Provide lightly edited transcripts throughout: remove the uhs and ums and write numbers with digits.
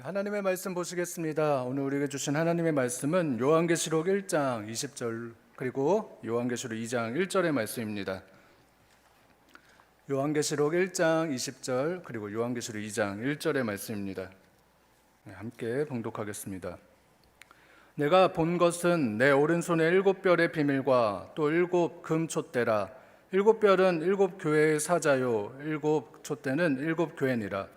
하나님의 말씀 보시겠습니다. 오늘 우리에게 주신 하나님의 말씀은 요한계시록 1장 20절 그리고 요한계시록 2장 1절의 말씀입니다. 요한계시록 1장 20절 그리고 요한계시록 2장 1절의 말씀입니다. 함께 봉독하겠습니다. 내가 본 것은 내 오른손에 7별의 비밀과 또 7금촛대라. 7별은 7교회의 사자요 7촛대는 7교회니라.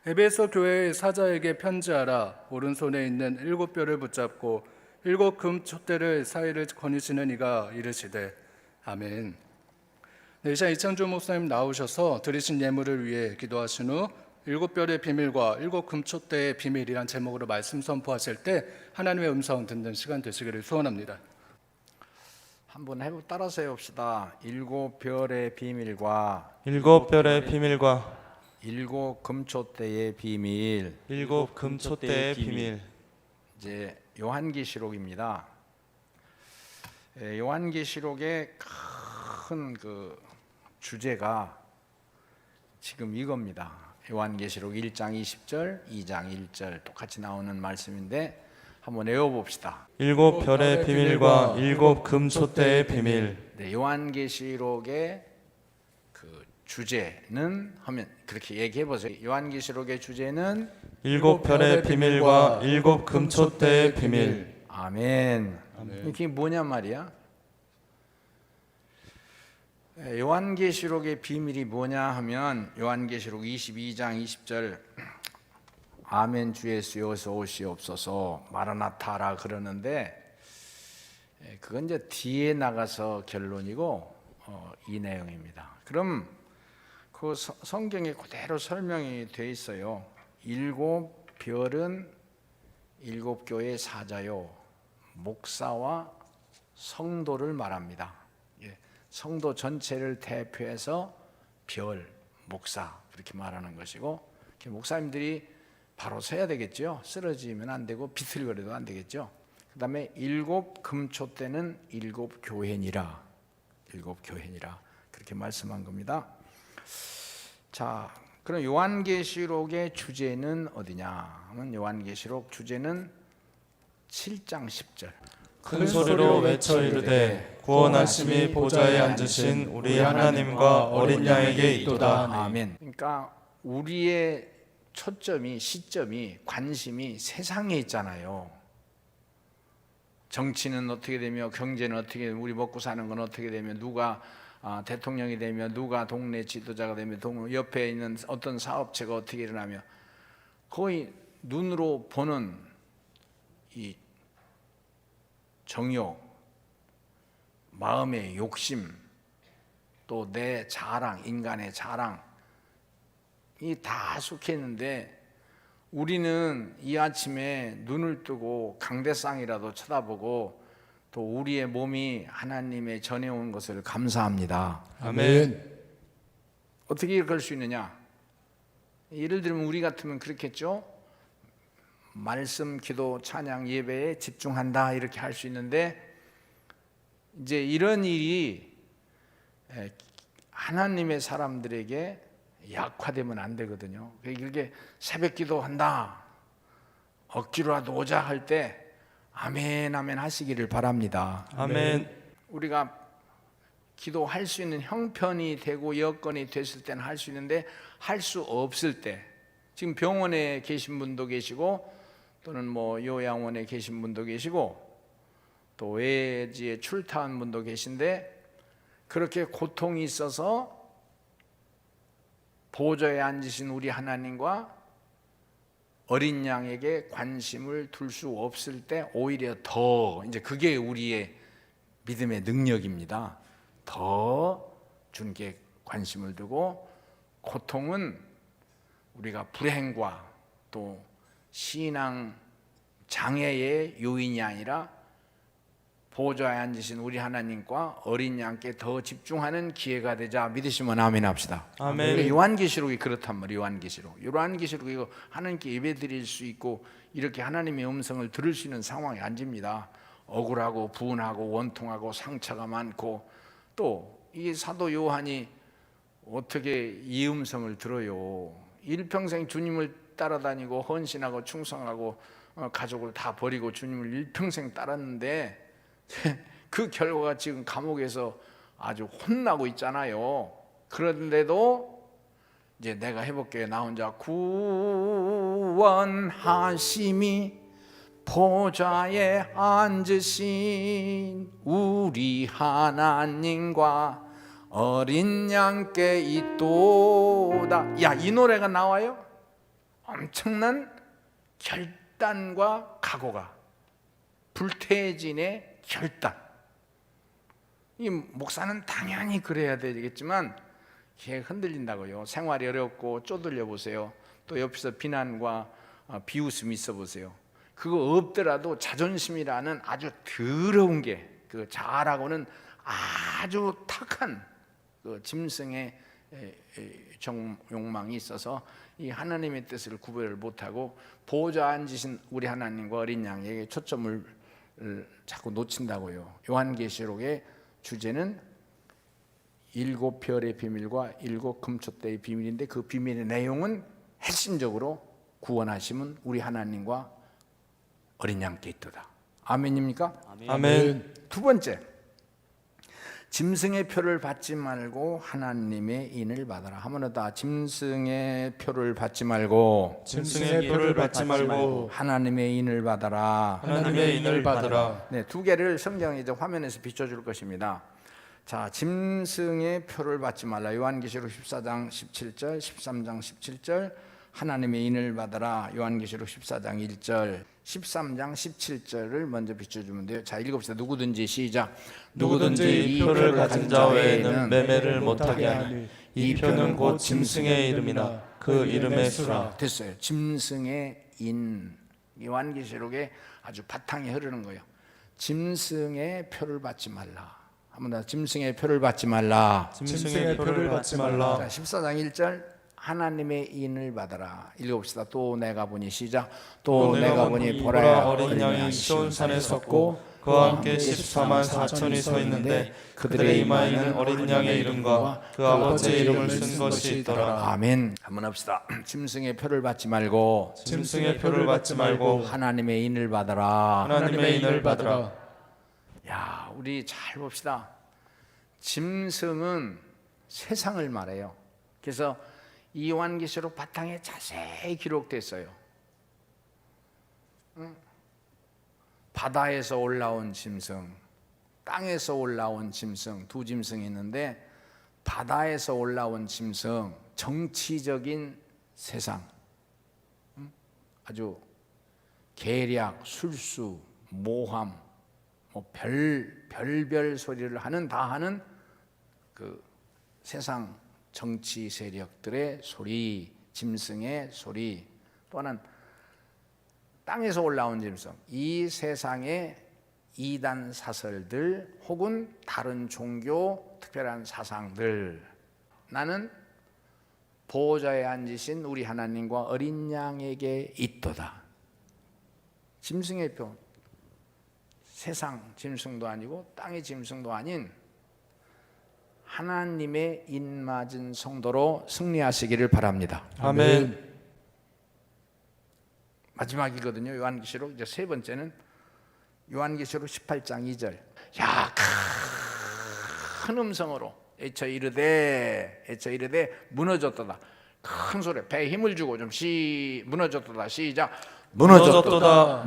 에베소 교회의 사자에게 편지하라. 오른손에 있는 7별을 붙잡고 7금촛대를 사이를 거니시는 이가 이르시되 아멘. 이 시간 이창주 목사님 나오셔서 드리신 예물을 위해 기도하신 후 7별의 비밀과 7금촛대의 비밀이란 제목으로 말씀 선포하실 때 하나님의 음성 듣는 시간 되시기를 소원합니다. 한번 따라서 해봅시다. 7별의 비밀과 7별의 비밀과 7금촛대의 비밀. 7금촛대의 비밀. 이제 요한계시록입니다. 요한계시록의 큰 주제가 지금 이겁니다. 요한계시록 1장 20절, 2장 1절 똑같이 나오는 말씀인데 한번 외워봅시다. 7별의 비밀과 7금촛대의 비밀. 네, 요한계시록의 주제는 하면 그렇게 얘기해 보세요. 요한계시록의 주제는 7별의 비밀과 7금촛대의 비밀. 아멘. 이게 뭐냐 말이야? 요한계시록의 비밀이 뭐냐 하면 요한계시록 22장 20절 아멘 주 예수 어서 오시옵소서 마라나타라 그러는데 그건 이제 뒤에 나가서 결론이고 이 내용입니다. 그럼 그 성경에 그대로 설명이 되어 있어요. 7별은 7교회의 사자요 목사와 성도를 말합니다. 성도 전체를 대표해서 별, 목사 그렇게 말하는 것이고 목사님들이 바로 서야 되겠죠. 쓰러지면 안 되고 비틀거려도 안 되겠죠. 그 다음에 7금촛대는 7교회니라 7교회니라 그렇게 말씀한 겁니다. 자, 그럼 요한계시록의 주제는 어디냐 하면 요한계시록 주제는 7장 10절 큰 소리로 외쳐 이르되 구원하심이 보좌에 앉으신 우리 하나님과 어린 양에게 있도다. 아멘. 그러니까 우리의 초점이 시점이 관심이 세상에 있잖아요. 정치는 어떻게 되며 경제는 어떻게 되며 우리 먹고 사는 건 어떻게 되며 누가 대통령이 되면 누가 동네 지도자가 되면 옆에 있는 어떤 사업체가 어떻게 일어나며 거의 눈으로 보는 이 정욕, 마음의 욕심, 또 내 자랑, 인간의 자랑이 다 속해 있는데 우리는 이 아침에 눈을 뜨고 강대상이라도 쳐다보고 또 우리의 몸이 하나님의 전해온 것을 감사합니다. 아멘. 어떻게 이렇게 할 수 있느냐? 예를 들면 우리 같으면 그렇겠죠. 말씀, 기도, 찬양, 예배에 집중한다 이렇게 할 수 있는데 이제 이런 일이 하나님의 사람들에게 약화되면 안 되거든요. 이렇게 새벽 기도한다 억지로라도 오자 할 때 아멘 아멘 하시기를 바랍니다. 아멘. 우리가 기도할 수 있는 형편이 되고 여건이 됐을 때는 할 수 있는데 할 수 없을 때 지금 병원에 계신 분도 계시고 또는 뭐 요양원에 계신 분도 계시고 또 외지에 출타한 분도 계신데 그렇게 고통이 있어서 보좌에 앉으신 우리 하나님과 어린 양에게 관심을 둘 수 없을 때 오히려 더 이제 그게 우리의 믿음의 능력입니다. 더 주님께 관심을 두고 고통은 우리가 불행과 또 신앙 장애의 요인이 아니라 보좌에 앉으신 우리 하나님과 어린 양께 더 집중하는 기회가 되자 믿으시면 아멘 합시다. 아멘. 요한계시록이 그렇단 말이에요. 요한계시록 이거 하나님께 예배 드릴 수 있고 이렇게 하나님의 음성을 들을 수 있는 상황에 앉습니다. 억울하고 분하고 원통하고 상처가 많고 또 이 사도 요한이 어떻게 이 음성을 들어요? 일평생 주님을 따라다니고 헌신하고 충성하고 가족을 다 버리고 주님을 일평생 따랐는데 그 결과가 지금 감옥에서 아주 혼나고 있잖아요. 그런데도 이제 내가 해볼게요. 나 혼자 구원하심이 보좌에 앉으신 우리 하나님과 어린 양께 있도다. 야, 이 노래가 나와요? 엄청난 결단과 각오가, 불태진의 결단. 이 목사는 당연히 그래야 되겠지만 걔 흔들린다고요. 생활이 어렵고 쪼들려 보세요. 또 옆에서 비난과 비웃음이 있어 보세요. 그거 없더라도 자존심이라는 아주 더러운 게, 그 자아라고는 아주 탁한 그 짐승의 욕망이 있어서 이 하나님의 뜻을 구별을 못하고 보좌 앉으신 우리 하나님과 어린 양에게 초점을 자꾸 놓친다고요. 요한계시록의 주제는 7별의 비밀과 7금촛대의 비밀인데 그 비밀의 내용은 핵심적으로 구원하심은 우리 하나님과 어린 양께 있도다. 아멘입니까? 아멘. 두 번째, 짐승의 표를 받지 말고 하나님의 인을 받아라. 한번 더. 짐승의 표를 받지 말고 짐승의 표를 받지 말고 하나님의 인을 받아라. 하나님의 인을 받으라. 네, 두 개를 성경에 이제 화면에서 비춰줄 것입니다. 자, 짐승의 표를 받지 말라. 요한계시록 14장 17절, 13장 17절. 하나님의 인을 받아라. 요한계시록 14장 1절, 13장 17절을 먼저 비춰주면 돼요. 자, 읽읍시다. 누구든지 시작. 누구든지 이 표를 가진 자 외에는 매매를 못하게 하니 이 표는 곧 짐승의 이름이나 그 이름의 수라. 됐어요. 짐승의 인. 요한계시록에 아주 바탕이 흐르는 거예요. 짐승의 표를 받지 말라. 한번 더. 짐승의 표를 받지 말라. 짐승의 표를 받지 말라. 자, 14장 1절. 하나님의 인을 받아라. 읽어봅시다. 또 내가 보니 시작. 또 내가 보니 보라 어린 양이 시온산에 섰고 그와 함께 14만 4천이 서 있는데 그들의 이마에는 어린 양의 이름과 그 아버지의 이름을 쓴 것이 있더라. 아멘. 한번 합시다. 짐승의 표를 받지 말고 짐승의 표를 받지 말고 하나님의 인을 받아라. 하나님의 인을 받으라. 야, 우리 잘 봅시다. 짐승은 세상을 말해요. 그래서 이 요한계시록 바탕에 자세히 기록됐어요. 바다에서 올라온 짐승, 땅에서 올라온 짐승, 두 짐승이 있는데 바다에서 올라온 짐승, 정치적인 세상, 아주 계략, 술수, 모함, 뭐 별별 소리를 다 하는 그 세상 정치 세력들의 소리, 짐승의 소리. 또 하나는 땅에서 올라온 짐승, 이 세상의 이단 사설들 혹은 다른 종교 특별한 사상들. 나는 보호자에 앉으신 우리 하나님과 어린 양에게 있도다. 짐승의 표, 세상 짐승도 아니고 땅의 짐승도 아닌 하나님의 인맞은 성도로 승리하시기를 바랍니다. 아멘. 마지막이거든요. 요한계시록 이제 세 번째는 요한계시록 18장 2절. 야, 큰 음성으로 애쳐 이르되 무너졌도다. 큰 소리, 배에 힘을 주고 좀 무너졌도다. 시작. 무너졌도다.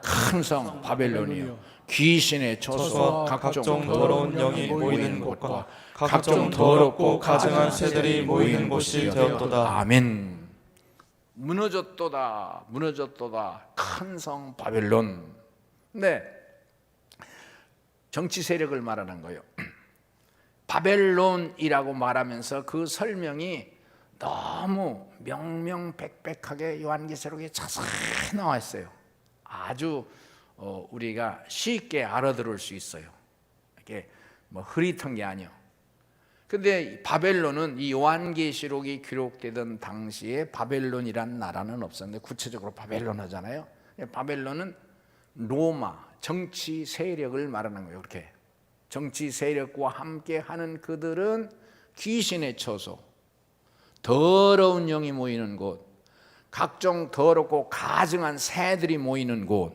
큰 성 바벨론이요, 귀신의 처소와 각종 더러운 영이 모이는 곳과 각종 더럽고 가증한 새들이 모이는 곳이 되었도다. 아멘. 무너졌도다. 큰 성 바벨론. 네, 정치 세력을 말하는 거예요. 바벨론이라고 말하면서 그 설명이 너무 명명백백하게 요한계시록에 자세히 나와 있어요. 아주 우리가 쉽게 알아들을 수 있어요. 이게 뭐 흐릿한 게 아니요. 근데 바벨론은 이 요한계시록이 기록되던 당시에 바벨론이라는 나라는 없었는데 구체적으로 바벨론 하잖아요. 바벨론은 로마 정치 세력을 말하는 거예요. 이렇게 정치 세력과 함께 하는 그들은 귀신의 처소, 더러운 영이 모이는 곳, 각종 더럽고 가증한 새들이 모이는 곳,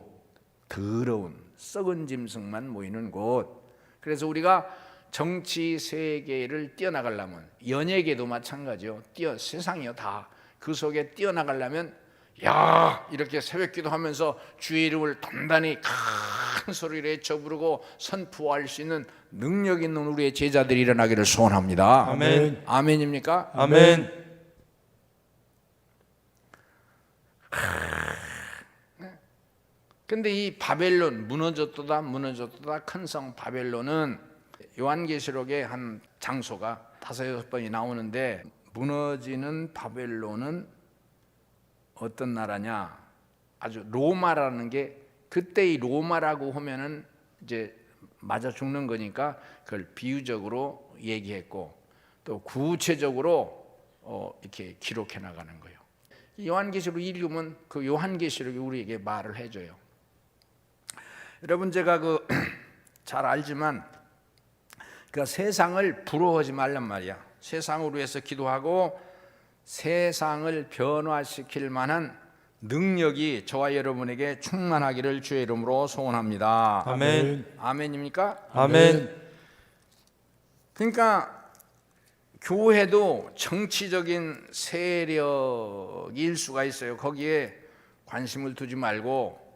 더러운 썩은 짐승만 모이는 곳. 그래서 우리가 정치 세계를 뛰어나가려면, 연예계도 마찬가지요. 세상이요 다 그 속에 뛰어나가려면 야 이렇게 새벽기도 하면서 주의 이름을 단단히 큰 소리로 외쳐 부르고 선포할 수 있는 능력 있는 우리의 제자들이 일어나기를 소원합니다. 아멘. 아멘입니까? 아멘. 근데 이 바벨론 무너졌도다 큰 성 바벨론은 요한계시록의 한 장소가 5-6번이 나오는데, 무너지는 바벨론은 어떤 나라냐? 아주 로마라는 게, 그때 이 로마라고 하면은 이제 맞아 죽는 거니까 그걸 비유적으로 얘기했고, 또 구체적으로 이렇게 기록해 나가는 거예요. 요한계시록 읽으면 그 요한계시록이 우리에게 말을 해줘요. 여러분 제가 잘 알지만 그 세상을 부러워하지 말란 말이야. 세상을 위해서 기도하고 세상을 변화시킬 만한 능력이 저와 여러분에게 충만하기를 주의 이름으로 소원합니다. 아멘. 아멘입니까? 아멘. 그러니까 교회도 정치적인 세력일 수가 있어요. 거기에 관심을 두지 말고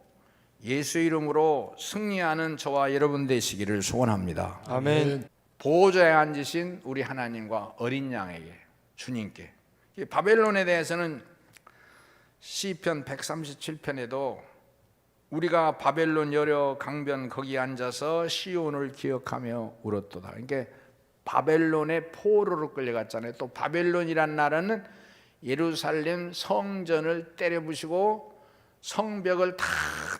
예수 이름으로 승리하는 저와 여러분 되시기를 소원합니다. 아멘. 보좌에 앉으신 우리 하나님과 어린 양에게, 주님께. 이 바벨론에 대해서는 시편 137편에도 우리가 바벨론 여려 강변 거기 앉아서 시온을 기억하며 울었도다. 그러니까 바벨론의 포로로 끌려갔잖아요. 또 바벨론이란 나라는 예루살렘 성전을 때려부시고 성벽을 다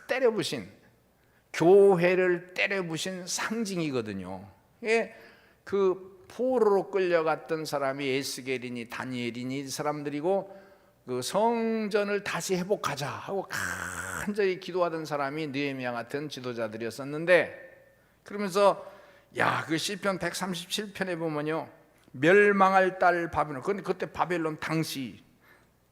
때려부신, 교회를 때려부신 상징이거든요. 그 포로로 끌려갔던 사람이 에스겔이니 다니엘이니 이 사람들이고, 그 성전을 다시 회복하자 하고 간절히 기도하던 사람이 느헤미야 같은 지도자들이었었는데, 그러면서 그 시편 137편에 보면요, 멸망할 딸 바벨론, 근데 그때 바벨론 당시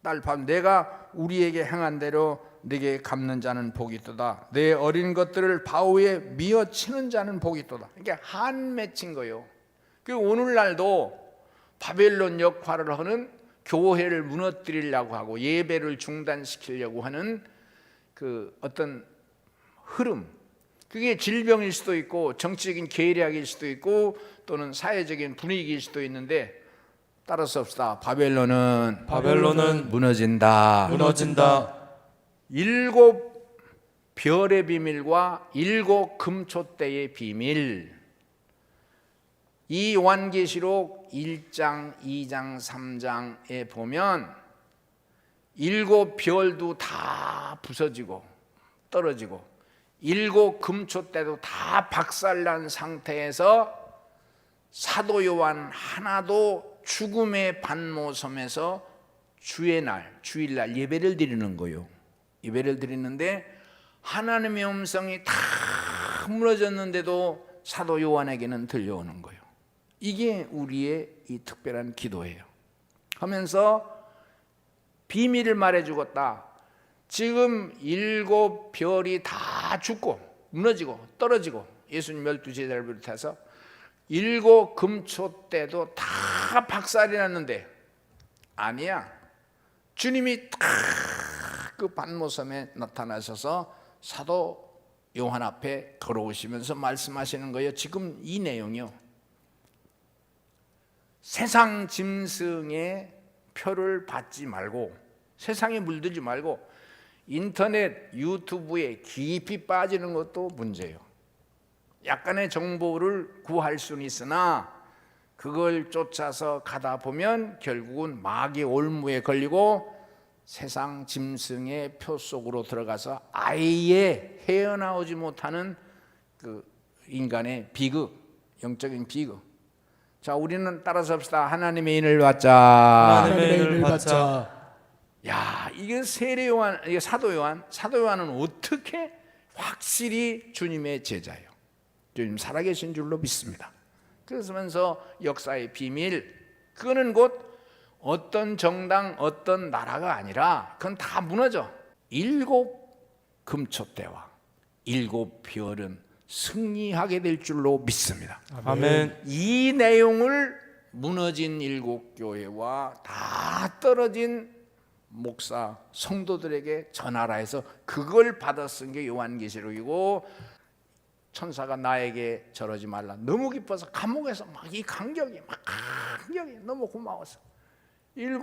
딸 바벨론, 내가 우리에게 행한 대로 네게 갚는 자는 복이 있도다. 내 어린 것들을 바위에 미어치는 자는 복이 있도다. 이게 한 맺힌 거예요. 그 오늘날도 바벨론 역할을 하는, 교회를 무너뜨리려고 하고 예배를 중단시키려고 하는 그 어떤 흐름, 그게 질병일 수도 있고 정치적인 계략일 수도 있고 또는 사회적인 분위기일 수도 있는데, 따라서 합시다. 바벨론은 무너진다. 무너진다. 7 별의 비밀과 7 금초대의 비밀, 이 요한계시록 1장, 2장, 3장에 보면 7 별도 다 부서지고 떨어지고 7 금초대도 다 박살난 상태에서 사도 요한 하나도 죽음의 반모섬에서 주의 날, 주일날 예배를 드리는 거예요. 예배를 드리는데 하나님의 음성이 다 무너졌는데도 사도 요한에게는 들려오는 거예요. 이게 우리의 이 특별한 기도예요. 하면서 비밀을 말해 주었다. 지금 7 별이 다 죽고 무너지고 떨어지고, 예수님 12제자를 비롯해서 7 금초대도 다 박살이 났는데, 아니야, 주님이 딱 그 반모섬에 나타나셔서 사도 요한 앞에 걸어오시면서 말씀하시는 거예요. 지금 이 내용이요, 세상 짐승의 표를 받지 말고, 세상에 물들지 말고 인터넷 유튜브에 깊이 빠지는 것도 문제예요. 약간의 정보를 구할 수는 있으나 그걸 쫓아서 가다 보면 결국은 마귀의 올무에 걸리고 세상 짐승의 표 속으로 들어가서 아예 헤어나오지 못하는 그 인간의 비극, 영적인 비극. 자, 우리는 따라서 합시다. 하나님의 인을 받자. 하나님의 인을 받자. 야, 이게 세례 요한, 이게 사도 요한. 사도 요한은 어떻게 확실히 주님의 제자예요. 주님 살아계신 줄로 믿습니다. 그러면서 역사의 비밀, 그거는 곧 어떤 정당, 어떤 나라가 아니라 그건 다 무너져. 7 금초대와 7 별은 승리하게 될 줄로 믿습니다. 아멘. 이 내용을 무너진 7 교회와 다 떨어진 목사 성도들에게 전하라 해서 그걸 받아 쓴 게 요한계시록이고, 천사가 나에게 저러지 말라 너무 기뻐서 감옥에서 막 이 간격이 너무 고마워서 7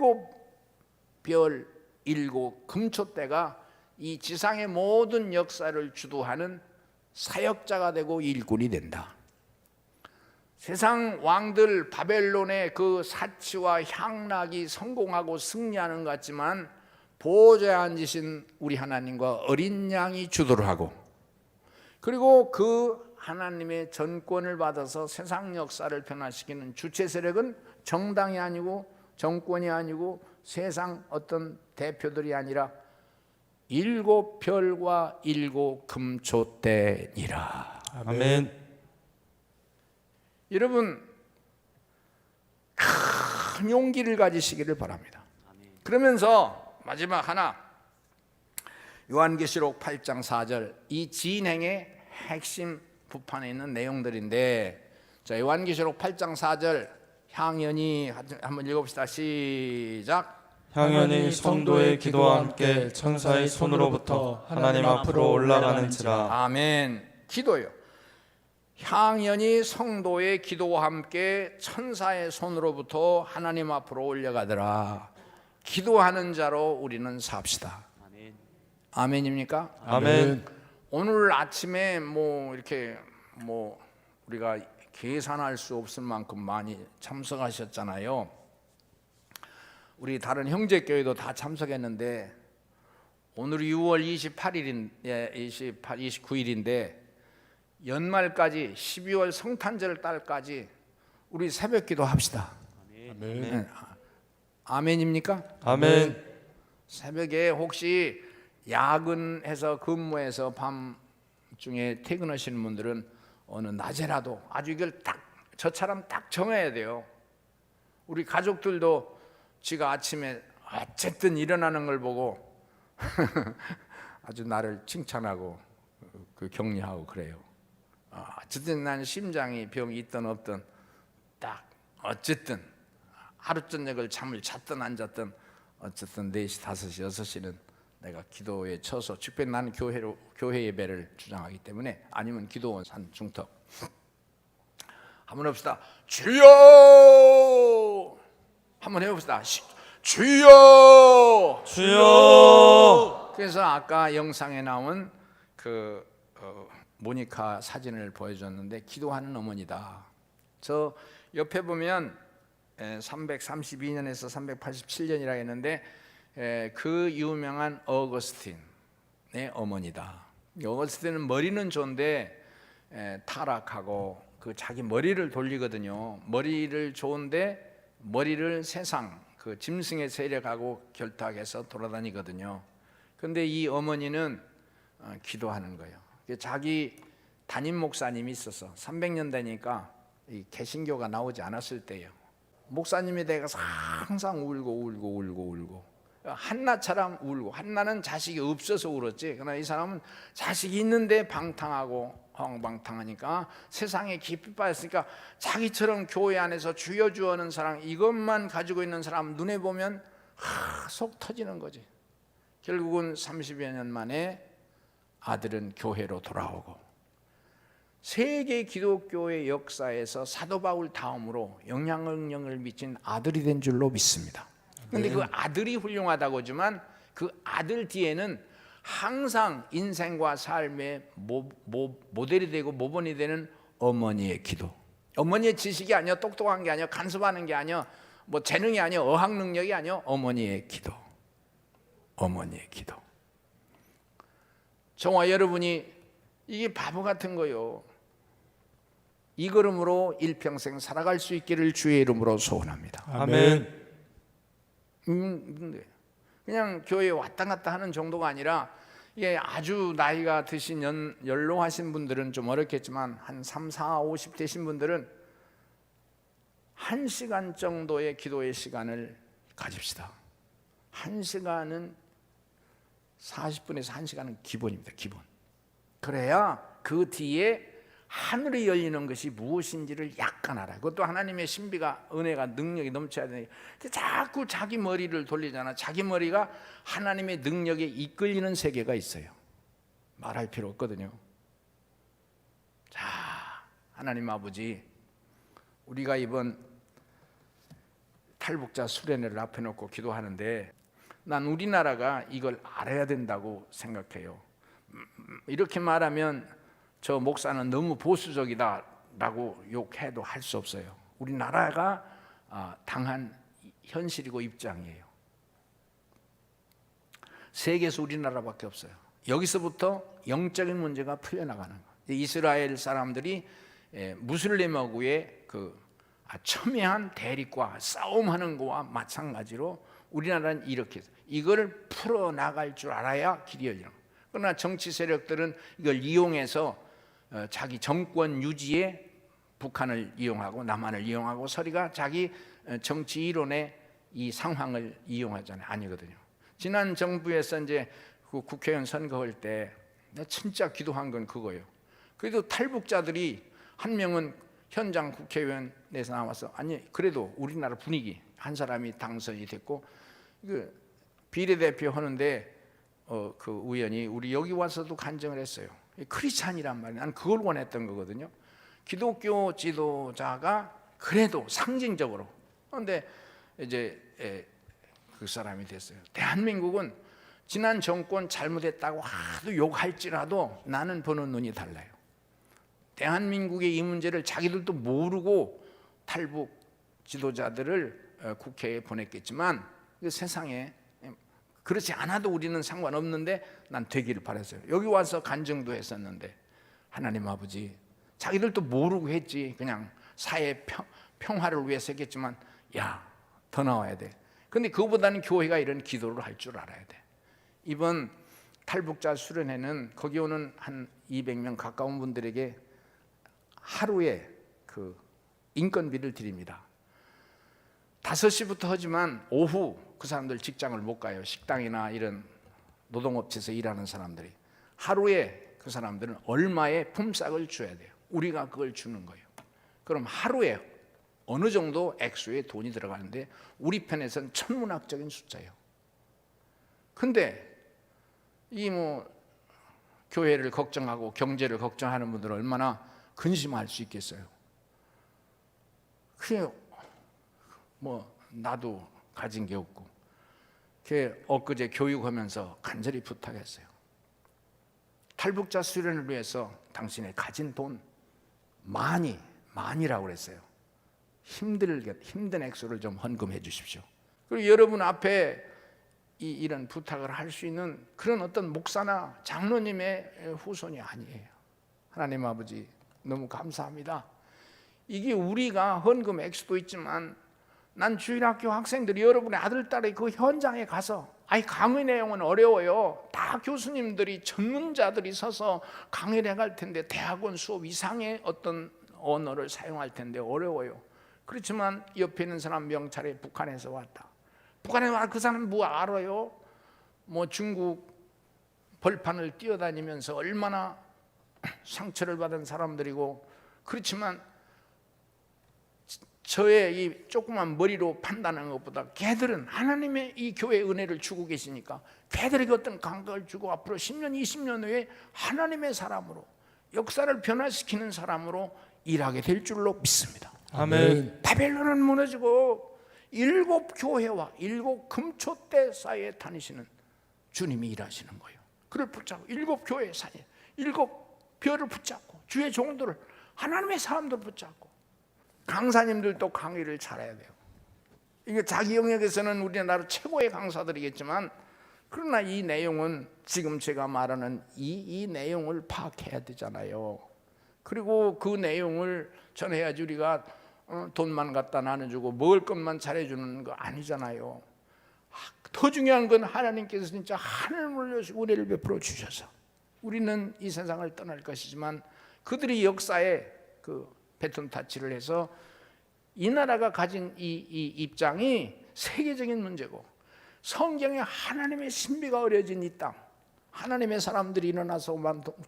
별 7 금초대가 이 지상의 모든 역사를 주도하는 사역자가 되고 일꾼이 된다. 세상 왕들 바벨론의 그 사치와 향락이 성공하고 승리하는 것 같지만 보좌에 앉으신 우리 하나님과 어린 양이 주도를 하고, 그리고 그 하나님의 전권을 받아서 세상 역사를 변화시키는 주체 세력은 정당이 아니고 정권이 아니고 세상 어떤 대표들이 아니라 7 별과 7 금초대니라. 아멘. 여러분 큰 용기를 가지시기를 바랍니다. 그러면서 마지막 하나, 요한계시록 8장 4절, 이 진행의 핵심 부판에 있는 내용들인데, 자, 요한계시록 8장 4절 향연이 한번 읽어봅시다. 시작. 향연이 성도의 기도와 함께 천사의 손으로부터 하나님 앞으로 올라가는지라. 아멘. 기도요. 향연이 성도의 기도와 함께 천사의 손으로부터 하나님 앞으로 올려가더라. 기도하는 자로 우리는 삽시다. 아멘입니까? 아멘. 오늘 아침에 이렇게 우리가 계산할 수 없을 만큼 많이 참석하셨잖아요. 우리 다른 형제교회도 다 참석했는데 오늘이 6월 29일인데 연말까지 12월 성탄절 달까지 우리 새벽기도 합시다. 아멘. 아멘입니까? 아멘. 새벽에 혹시 야근해서 근무해서 밤중에 퇴근하시는 분들은 어느 낮에라도 아주 이걸 딱 저처럼 딱 정해야 돼요. 우리 가족들도 지가 아침에 어쨌든 일어나는 걸 보고 아주 나를 칭찬하고 격려하고 그래요. 어쨌든 난 심장이 병이 있든 없든 딱 어쨌든 하루 저녁을 잠을 잤든 안 잤든 어쨌든 4시, 5시, 6시는 내가 기도에 쳐서, 특별히 나는 교회 예배를 주장하기 때문에, 아니면 기도원 산 중턱 한번 해봅시다. 주여 한번 해봅시다. 주여 주여. 그래서 아까 영상에 나온 모니카 사진을 보여줬는데 기도하는 어머니다. 저 옆에 보면 332년에서 387년이라 했는데 그 유명한 어거스틴의 어머니다. 어거스틴은 머리는 좋은데 타락하고 자기 머리를 돌리거든요. 머리를 좋은데 머리를 세상 짐승의 세력하고 결탁해서 돌아다니거든요. 그런데 이 어머니는 기도하는 거예요. 자기 담임 목사님이 있어서 300년 되니까 이 개신교가 나오지 않았을 때예요. 목사님이 돼서 항상 울고 한나처럼 울고, 한나는 자식이 없어서 울었지, 그러나 이 사람은 자식이 있는데 방탕하고 허황방탕하니까 세상에 깊이 빠졌으니까 자기처럼 교회 안에서 주여 주어는 사랑 이것만 가지고 있는 사람 눈에 보면 속 터지는 거지. 결국은 30여 년 만에 아들은 교회로 돌아오고, 세계 기독교의 역사에서 사도 바울 다음으로 영향력을 미친 아들이 된 줄로 믿습니다. 그런데 그 아들이 훌륭하다고 하지만 그 아들 뒤에는 항상 인생과 삶의 모델이 되고 모본이 되는 어머니의 기도. 어머니의 지식이 아니야, 똑똑한 게 아니야, 간섭하는 게 아니야, 재능이 아니야, 어학 능력이 아니야. 어머니의 기도. 어머니의 기도. 저와 여러분이 이게 바보 같은 거요. 이 걸음으로 일평생 살아갈 수 있기를 주의 이름으로 소원합니다. 아멘. 그냥 교회에 왔다 갔다 하는 정도가 아니라, 이게 아주 나이가 드신 연로하신 분들은 좀 어렵겠지만 한 3, 4, 50 되신 분들은 1시간 정도의 기도의 시간을 가집시다. 1시간은 40분에서 1시간은 기본입니다. 기본. 그래야 그 뒤에 하늘이 열리는 것이 무엇인지를 약간 알아요. 그것도 하나님의 신비가, 은혜가, 능력이 넘쳐야 되니까 자꾸 자기 머리를 돌리잖아. 자기 머리가 하나님의 능력에 이끌리는 세계가 있어요. 말할 필요 없거든요. 자, 하나님 아버지, 우리가 이번 탈북자 수련회를 앞에 놓고 기도하는데 난 우리나라가 이걸 알아야 된다고 생각해요. 이렇게 말하면 저 목사는 너무 보수적이다 라고 욕해도 할 수 없어요. 우리나라가 당한 현실이고 입장이에요. 세계에서 우리나라밖에 없어요. 여기서부터 영적인 문제가 풀려나가는 거예요. 이스라엘 사람들이 무슬림하고의 그 첨예한 대립과 싸움하는 거와 마찬가지로 우리나라는 이렇게 이걸 풀어나갈 줄 알아야 길이 열리는 거예요. 그러나 정치 세력들은 이걸 이용해서 자기 정권 유지에 북한을 이용하고 남한을 이용하고 서리가 자기 정치 이론의 이 상황을 이용하잖아요. 아니거든요. 지난 정부에서 이제 그 국회의원 선거할 때 진짜 기도한 건 그거예요. 그래도 탈북자들이 한 명은 현장 국회의원에서 나와서 아니 그래도 우리나라 분위기 한 사람이 당선이 됐고 그 비례대표 하는데 그 의원이 우리 여기 와서도 간증을 했어요. 크리스찬이란 말이에요. 난 그걸 원했던 거거든요. 기독교 지도자가 그래도 상징적으로. 그런데 이제 그 사람이 됐어요. 대한민국은 지난 정권 잘못했다고 하도 욕할지라도 나는 보는 눈이 달라요. 대한민국의 이 문제를 자기들도 모르고 탈북 지도자들을 국회에 보냈겠지만 세상에 그렇지 않아도 우리는 상관없는데 난 되기를 바랐어요. 여기 와서 간증도 했었는데 하나님 아버지 자기들도 모르고 했지. 그냥 사회 평화를 위해서 했겠지만 야, 더 나와야 돼. 근데 그거보다는 교회가 이런 기도를 할 줄 알아야 돼. 이번 탈북자 수련회는 거기 오는 한 200명 가까운 분들에게 하루에 그 인건비를 드립니다. 5시부터 하지만 오후 그 사람들 직장을 못 가요. 식당이나 이런 노동업체에서 일하는 사람들이 하루에 그 사람들은 얼마의 품삯을 줘야 돼요. 우리가 그걸 주는 거예요. 그럼 하루에 어느 정도 액수의 돈이 들어가는데 우리 편에서는 천문학적인 숫자예요. 근데 이 교회를 걱정하고 경제를 걱정하는 분들은 얼마나 근심할 수 있겠어요. 그게 나도 가진 게 없고 엊그제 교육하면서 간절히 부탁했어요. 탈북자 수련을 위해서 당신의 가진 돈 많이라고 그랬어요. 힘든 액수를 좀 헌금해 주십시오. 그리고 여러분 앞에 이런 부탁을 할 수 있는 그런 어떤 목사나 장로님의 후손이 아니에요. 하나님 아버지 너무 감사합니다. 이게 우리가 헌금 액수도 있지만 난 주일학교 학생들이 여러분의 아들, 딸이 그 현장에 가서 강의 내용은 어려워요. 다 교수님들이 전문자들이 서서 강의를 해갈 텐데 대학원 수업 이상의 어떤 언어를 사용할 텐데 어려워요. 그렇지만 옆에 있는 사람 명찰에 북한에서 왔다. 북한에 와 그 사람 뭐 알아요? 중국 벌판을 뛰어다니면서 얼마나 상처를 받은 사람들이고 그렇지만 저의 이 조그만 머리로 판단하는 것보다 걔들은 하나님의 이 교회의 은혜를 주고 계시니까 걔들에게 어떤 감각을 주고 앞으로 10년, 20년 후에 하나님의 사람으로 역사를 변화시키는 사람으로 일하게 될 줄로 믿습니다. 아멘. 바벨론은 무너지고 7 교회와 7 금초대 사이에 다니시는 주님이 일하시는 거예요. 그를 붙잡고 7 교회 사이에 7 별을 붙잡고 주의 종들을 하나님의 사람들 붙잡고 강사님들도 강의를 잘해야 돼요. 이게 자기 영역에서는 우리나라 최고의 강사들이겠지만 그러나 이 내용은 지금 제가 말하는 이 내용을 파악해야 되잖아요. 그리고 그 내용을 전해야지 우리가 돈만 갖다 나눠주고 먹을 것만 잘해주는 거 아니잖아요. 더 중요한 건 하나님께서 진짜 하늘을 여시고 은혜를 베풀어 주셔서 우리는 이 세상을 떠날 것이지만 그들이 역사에 그 배턴 타치를 해서 이 나라가 가진 이 입장이 세계적인 문제고, 성경에 하나님의 신비가 어려진 이 땅, 하나님의 사람들이 일어나서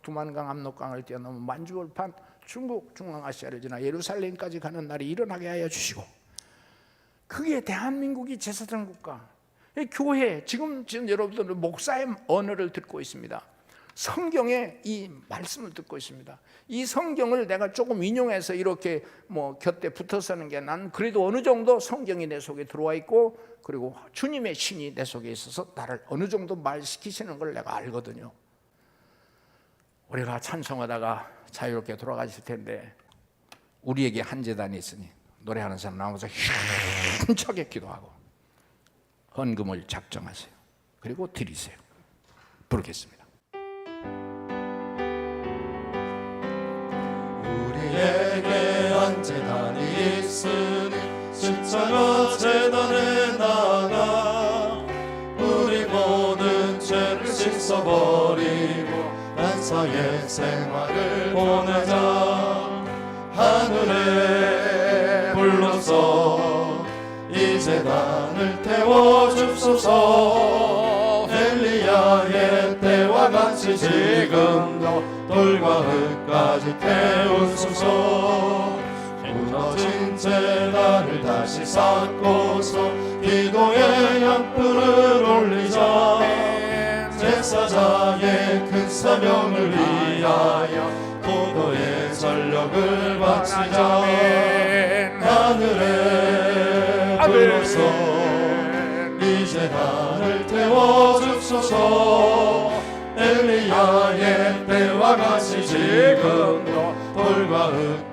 두만강 압록강을 뛰어넘어 만주벌판 중국 중앙아시아를 지나 예루살렘까지 가는 날이 일어나게 하여 주시고, 그게 대한민국이 제사장 국가, 교회, 지금 여러분들 목사의 언어를 듣고 있습니다. 성경의 이 말씀을 듣고 있습니다. 이 성경을 내가 조금 인용해서 이렇게 뭐 곁에 붙어서는 게, 난 그래도 어느 정도 성경이 내 속에 들어와 있고, 그리고 주님의 신이 내 속에 있어서 나를 어느 정도 말시키시는 걸 내가 알거든요. 우리가 찬송하다가 자유롭게 돌아가실 텐데, 우리에게 한 제단이 있으니 노래하는 사람 나오면서 힘차게 기도하고 헌금을 작정하세요. 그리고 드리세요. 부르겠습니다. 우리에게 한 제단이 있으니 십자가 제단에 나가 우리 모든 죄를 씻어버리고 만사의 생활을 보내자. 하늘에 불러서 이 제단을 태워줍소서. 엘리야의 때와 같이 지금도 돌과 흙까지 태우소서. 무너진 제단을 다시 쌓고서 기도의 향불을 올리자. 제사장의 큰 사명을 위하여 기도의 전력을 바치자. 하늘에 불러서 이 제단을 태워줍소서. 엘리야의 때와 같이 지금도 돌과 흙